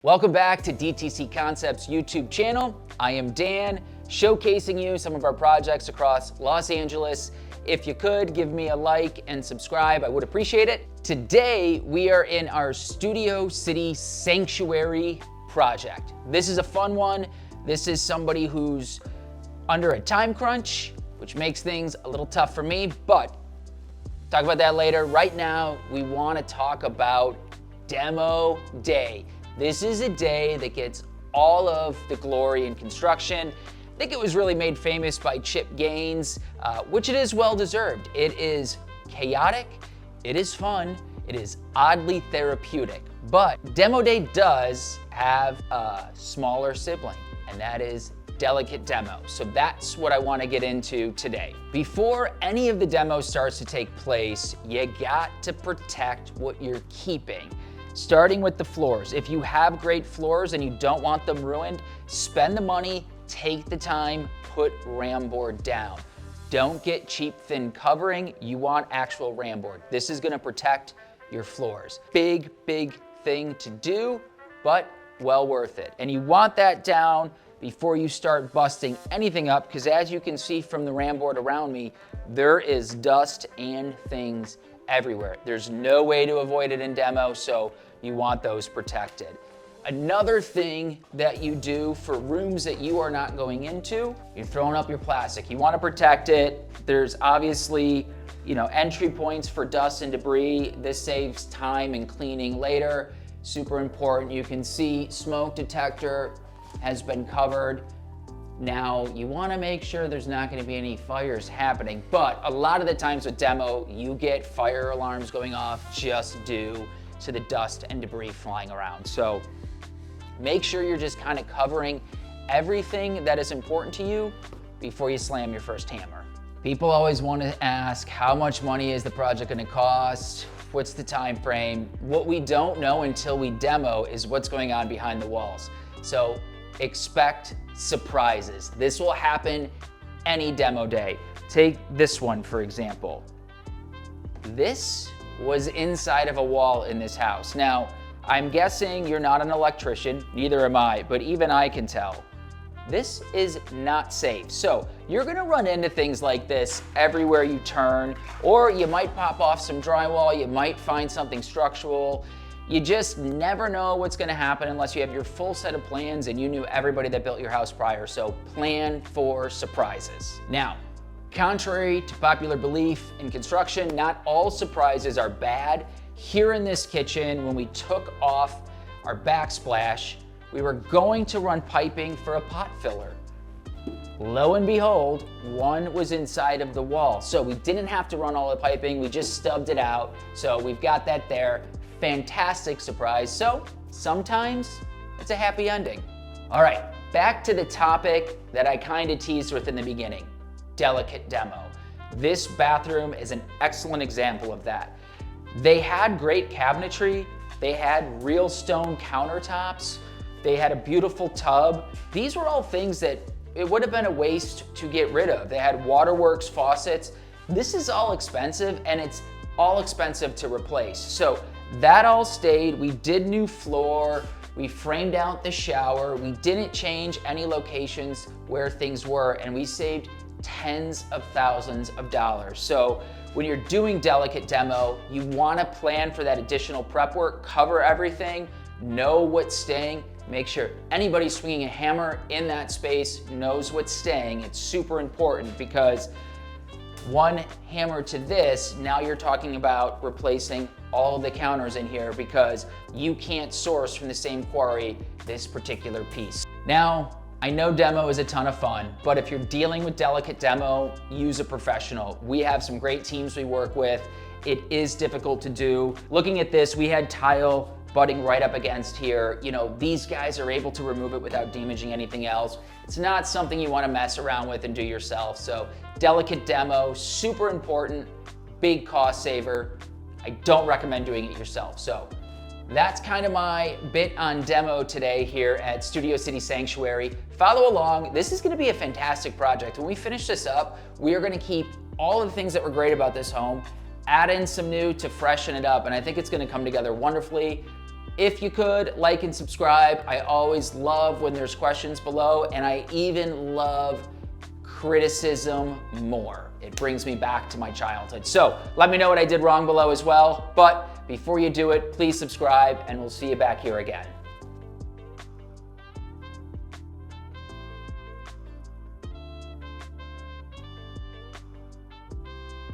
Welcome back to DTC Concepts YouTube channel. I am Dan, showcasing you some of our projects across Los Angeles. If you could, give me a like and subscribe, I would appreciate it. Today, we are in our Studio City Sanctuary project. This is a fun one. This is somebody who's under a time crunch, which makes things a little tough for me, but talk about that later. Right now, we want to talk about Demo Day. This is a day that gets all of the glory in construction. I think it was really made famous by Chip Gaines, which it is well deserved. It is chaotic, it is fun, it is oddly therapeutic. But Demo Day does have a smaller sibling, and that is Delicate Demo. So that's what I want to get into today. Before any of the demo starts to take place, you got to protect what you're keeping. Starting with the floors. If you have great floors and you don't want them ruined, spend the money, take the time, put ram board down. Don't get cheap thin covering, you want actual ram board. This is gonna protect your floors. Big thing to do, but well worth it. And you want that down before you start busting anything up, because as you can see from the ram board around me, there is dust and things everywhere. There's no way to avoid it in demo, so you want those protected. Another thing that you do for rooms that you are not going into, you're throwing up your plastic. You want to protect it. There's obviously, entry points for dust and debris. This saves time and cleaning later. Super important. You can see smoke detector has been covered. Now, you want to make sure there's not going to be any fires happening, but a lot of the times with demo, you get fire alarms going off just due to the dust and debris flying around. So make sure you're just kind of covering everything that is important to you before you slam your first hammer. People always want to ask, how much money is the project going to cost? What's the time frame? What we don't know until we demo is what's going on behind the walls. So expect surprises. This will happen any demo day. Take this one, for example. This was inside of a wall in this house. Now, I'm guessing you're not an electrician, neither am I, but even I can tell. This is not safe. So you're gonna run into things like this everywhere you turn, or you might pop off some drywall, you might find something structural. You just never know what's gonna happen unless you have your full set of plans and you knew everybody that built your house prior, so plan for surprises. Now, contrary to popular belief in construction, not all surprises are bad. Here in this kitchen, when we took off our backsplash, we were going to run piping for a pot filler. Lo and behold, one was inside of the wall. So we didn't have to run all the piping, we just stubbed it out. So we've got that there. Fantastic surprise. So sometimes it's a happy ending. All right, back to the topic that I kind of teased with in the beginning, Delicate Demo. This bathroom is an excellent example of that. They had great cabinetry, they had real stone countertops, they had a beautiful tub. These were all things that it would have been a waste to get rid of. They had waterworks faucets. This is all expensive, and it's all expensive to replace. So that all stayed. We did new floor, we framed out the shower, we didn't change any locations where things were, and we saved tens of thousands of dollars. So when you're doing Delicate Demo, you want to plan for that additional prep work, cover everything, know what's staying, make sure anybody swinging a hammer in that space knows what's staying. It's super important, because one hammer to this, now you're talking about replacing all of the counters in here because you can't source from the same quarry this particular piece. Now, I know demo is a ton of fun, but if you're dealing with Delicate Demo, use a professional. We have some great teams we work with. It is difficult to do. Looking at this, we had tile butting right up against here. These guys are able to remove it without damaging anything else. It's not something you want to mess around with and do yourself. So Delicate Demo, super important, big cost saver. I don't recommend doing it yourself. So that's kind of my bit on demo today here at Studio City Sanctuary. Follow along. This is going to be a fantastic project. When we finish this up, we are going to keep all of the things that were great about this home, add in some new to freshen it up, and I think it's going to come together wonderfully. If you could, like and subscribe. I always love when there's questions below, and I even love criticism more. It brings me back to my childhood. So let me know what I did wrong below as well. But before you do it, please subscribe, and we'll see you back here again.